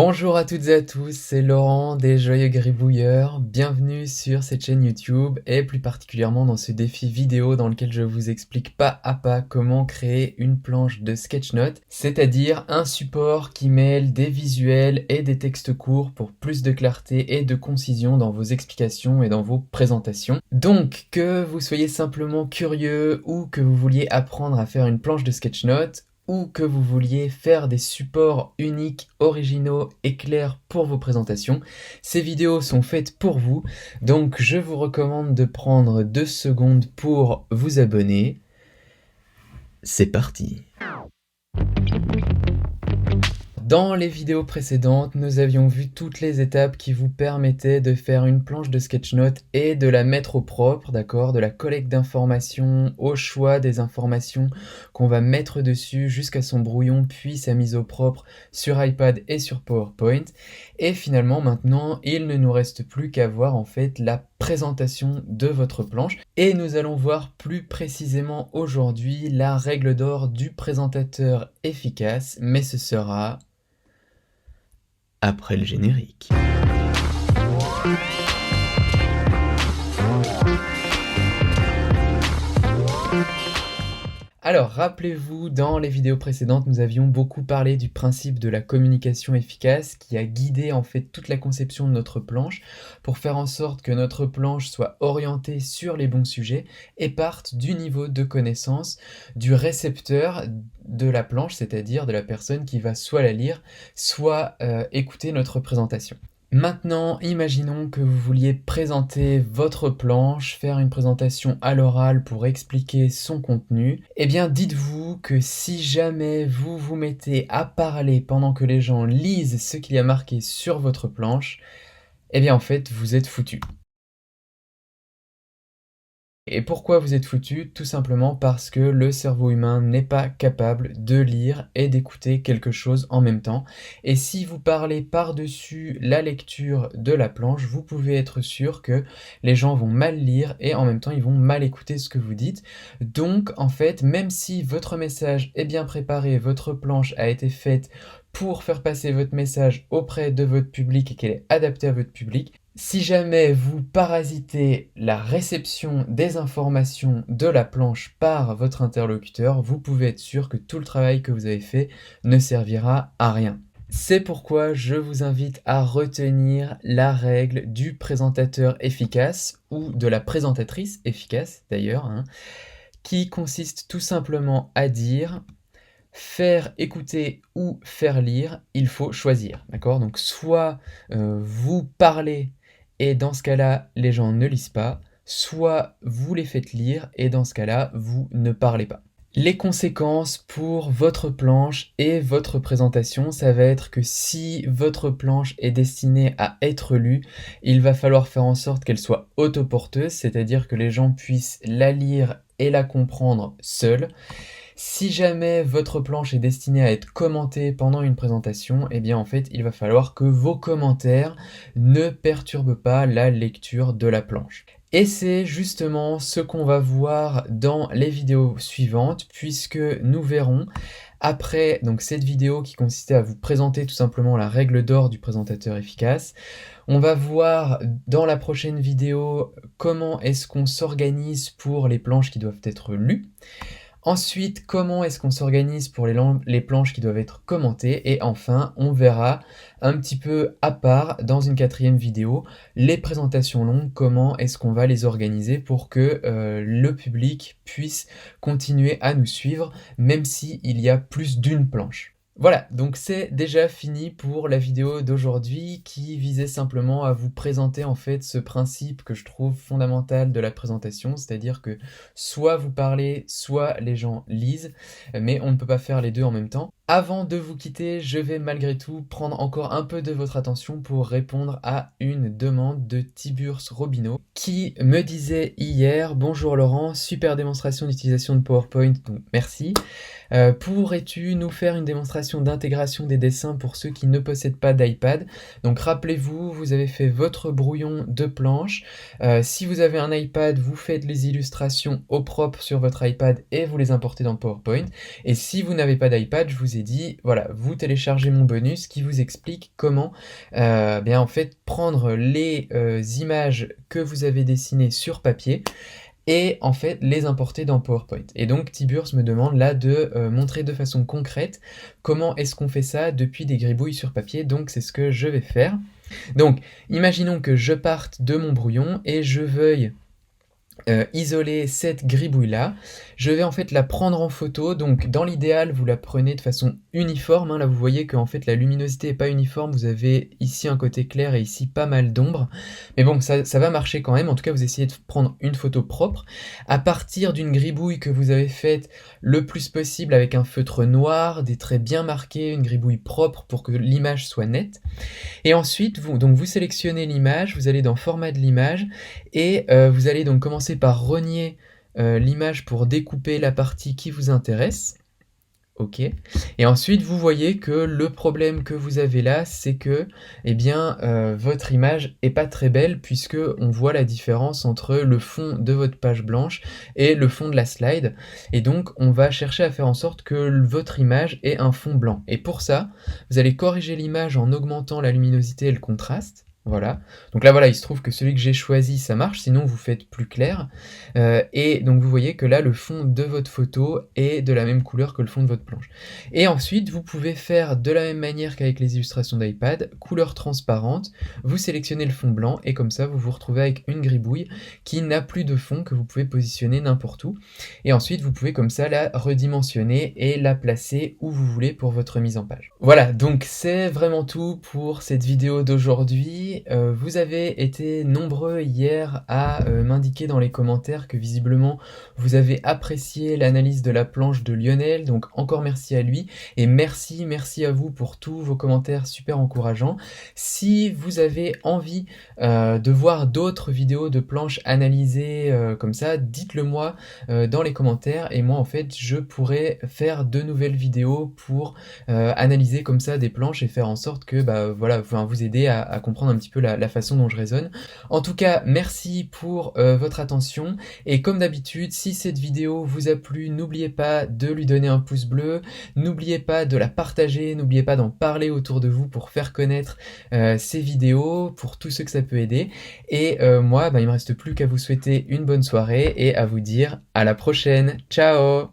Bonjour à toutes et à tous, c'est Laurent des Joyeux Gribouilleurs. Bienvenue sur cette chaîne YouTube et plus particulièrement dans ce défi vidéo dans lequel je vous explique pas à pas comment créer une planche de sketchnote, c'est-à-dire un support qui mêle des visuels et des textes courts pour plus de clarté et de concision dans vos explications et dans vos présentations. Donc, que vous soyez simplement curieux ou que vous vouliez apprendre à faire une planche de sketchnote, ou que vous vouliez faire des supports uniques, originaux et clairs pour vos présentations, ces vidéos sont faites pour vous, donc je vous recommande de prendre 2 secondes pour vous abonner. C'est parti! Dans les vidéos précédentes, nous avions vu toutes les étapes qui vous permettaient de faire une planche de sketchnote et de la mettre au propre, d'accord? De la collecte d'informations au choix des informations qu'on va mettre dessus jusqu'à son brouillon, puis sa mise au propre sur iPad et sur PowerPoint. Et finalement, maintenant, il ne nous reste plus qu'à voir en fait la présentation de votre planche. Et nous allons voir plus précisément aujourd'hui la règle d'or du présentateur efficace, mais ce sera après le générique. Alors, rappelez-vous, dans les vidéos précédentes, nous avions beaucoup parlé du principe de la communication efficace qui a guidé en fait toute la conception de notre planche pour faire en sorte que notre planche soit orientée sur les bons sujets et parte du niveau de connaissance du récepteur de la planche, c'est-à-dire de la personne qui va soit la lire, soit écouter notre présentation. Maintenant, imaginons que vous vouliez présenter votre planche, faire une présentation à l'oral pour expliquer son contenu. Eh bien, dites-vous que si jamais vous vous mettez à parler pendant que les gens lisent ce qu'il y a marqué sur votre planche, eh bien en fait, vous êtes foutu. Et pourquoi vous êtes foutu? Tout simplement parce que le cerveau humain n'est pas capable de lire et d'écouter quelque chose en même temps. Et si vous parlez par-dessus la lecture de la planche, vous pouvez être sûr que les gens vont mal lire et en même temps ils vont mal écouter ce que vous dites. Donc en fait, même si votre message est bien préparé, votre planche a été faite pour faire passer votre message auprès de votre public et qu'elle est adaptée à votre public, si jamais vous parasitez la réception des informations de la planche par votre interlocuteur, vous pouvez être sûr que tout le travail que vous avez fait ne servira à rien. C'est pourquoi je vous invite à retenir la règle du présentateur efficace, ou de la présentatrice efficace d'ailleurs, hein, qui consiste tout simplement à dire faire écouter ou faire lire, il faut choisir, d'accord? Donc soit vous parlez et dans ce cas-là, les gens ne lisent pas, soit vous les faites lire et dans ce cas-là, vous ne parlez pas. Les conséquences pour votre planche et votre présentation, ça va être que si votre planche est destinée à être lue, il va falloir faire en sorte qu'elle soit autoporteuse, c'est-à-dire que les gens puissent la lire et la comprendre seuls. Si jamais votre planche est destinée à être commentée pendant une présentation, eh bien en fait, il va falloir que vos commentaires ne perturbent pas la lecture de la planche. Et c'est justement ce qu'on va voir dans les vidéos suivantes, puisque nous verrons après donc cette vidéo qui consistait à vous présenter tout simplement la règle d'or du présentateur efficace. On va voir dans la prochaine vidéo comment est-ce qu'on s'organise pour les planches qui doivent être lues. Ensuite, comment est-ce qu'on s'organise pour les planches qui doivent être commentées? Et enfin, on verra un petit peu à part, dans une 4e vidéo, les présentations longues, comment est-ce qu'on va les organiser pour que le public puisse continuer à nous suivre, même s'il y a plus d'une planche. Voilà, donc c'est déjà fini pour la vidéo d'aujourd'hui qui visait simplement à vous présenter en fait ce principe que je trouve fondamental de la présentation, c'est-à-dire que soit vous parlez, soit les gens lisent, mais on ne peut pas faire les deux en même temps. Avant de vous quitter, je vais malgré tout prendre encore un peu de votre attention pour répondre à une demande de Tiburce Robineau qui me disait hier: bonjour Laurent, super démonstration d'utilisation de PowerPoint, donc merci. Pourrais-tu nous faire une démonstration d'intégration des dessins pour ceux qui ne possèdent pas d'iPad? Donc rappelez-vous, vous avez fait votre brouillon de planche. Si vous avez un iPad, vous faites les illustrations au propre sur votre iPad et vous les importez dans PowerPoint. Et si vous n'avez pas d'iPad, je vous ai ai dit, voilà, vous téléchargez mon bonus qui vous explique comment, bien en fait prendre les, images que vous avez dessinées sur papier et en fait les importer dans PowerPoint. Et donc Tiburce me demande là de, montrer de façon concrète comment est-ce qu'on fait ça depuis des gribouilles sur papier, donc c'est ce que je vais faire. Donc imaginons que je parte de mon brouillon et je veuille isoler cette gribouille-là. Je vais en fait la prendre en photo, donc dans l'idéal, vous la prenez de façon uniforme, hein. Là, vous voyez qu'en fait la luminosité est pas uniforme, vous avez ici un côté clair et ici pas mal d'ombre. Mais bon, ça va marcher quand même. En tout cas, vous essayez de prendre une photo propre à partir d'une gribouille que vous avez faite le plus possible avec un feutre noir, des traits bien marqués, une gribouille propre pour que l'image soit nette. Et ensuite, vous sélectionnez l'image, vous allez dans format de l'image et vous allez donc commencer par renier l'image pour découper la partie qui vous intéresse. OK. Et ensuite, vous voyez que le problème que vous avez là, c'est que, eh bien, votre image est pas très belle puisque on voit la différence entre le fond de votre page blanche et le fond de la slide. Et donc, on va chercher à faire en sorte que votre image ait un fond blanc. Et pour ça, vous allez corriger l'image en augmentant la luminosité et le contraste. Voilà. Donc là, voilà, il se trouve que celui que j'ai choisi, ça marche, sinon vous faites plus clair. Et donc vous voyez que là, le fond de votre photo est de la même couleur que le fond de votre planche. Et ensuite, vous pouvez faire de la même manière qu'avec les illustrations d'iPad, couleur transparente, vous sélectionnez le fond blanc, et comme ça, vous vous retrouvez avec une gribouille qui n'a plus de fond, que vous pouvez positionner n'importe où. Et ensuite, vous pouvez comme ça la redimensionner et la placer où vous voulez pour votre mise en page. Voilà, donc c'est vraiment tout pour cette vidéo d'aujourd'hui. Vous avez été nombreux hier à m'indiquer dans les commentaires que visiblement vous avez apprécié l'analyse de la planche de Lionel, donc encore merci à lui et merci à vous pour tous vos commentaires super encourageants. Si vous avez envie de voir d'autres vidéos de planches analysées comme ça, dites-le moi dans les commentaires et moi en fait je pourrais faire de nouvelles vidéos pour analyser comme ça des planches et faire en sorte que voilà, vous aider à comprendre un petit peu la façon dont je raisonne. En tout cas, merci pour votre attention et comme d'habitude, si cette vidéo vous a plu, n'oubliez pas de lui donner un pouce bleu, n'oubliez pas de la partager, n'oubliez pas d'en parler autour de vous pour faire connaître ces vidéos, pour tous ceux que ça peut aider. Et moi, il me reste plus qu'à vous souhaiter une bonne soirée et à vous dire à la prochaine. Ciao!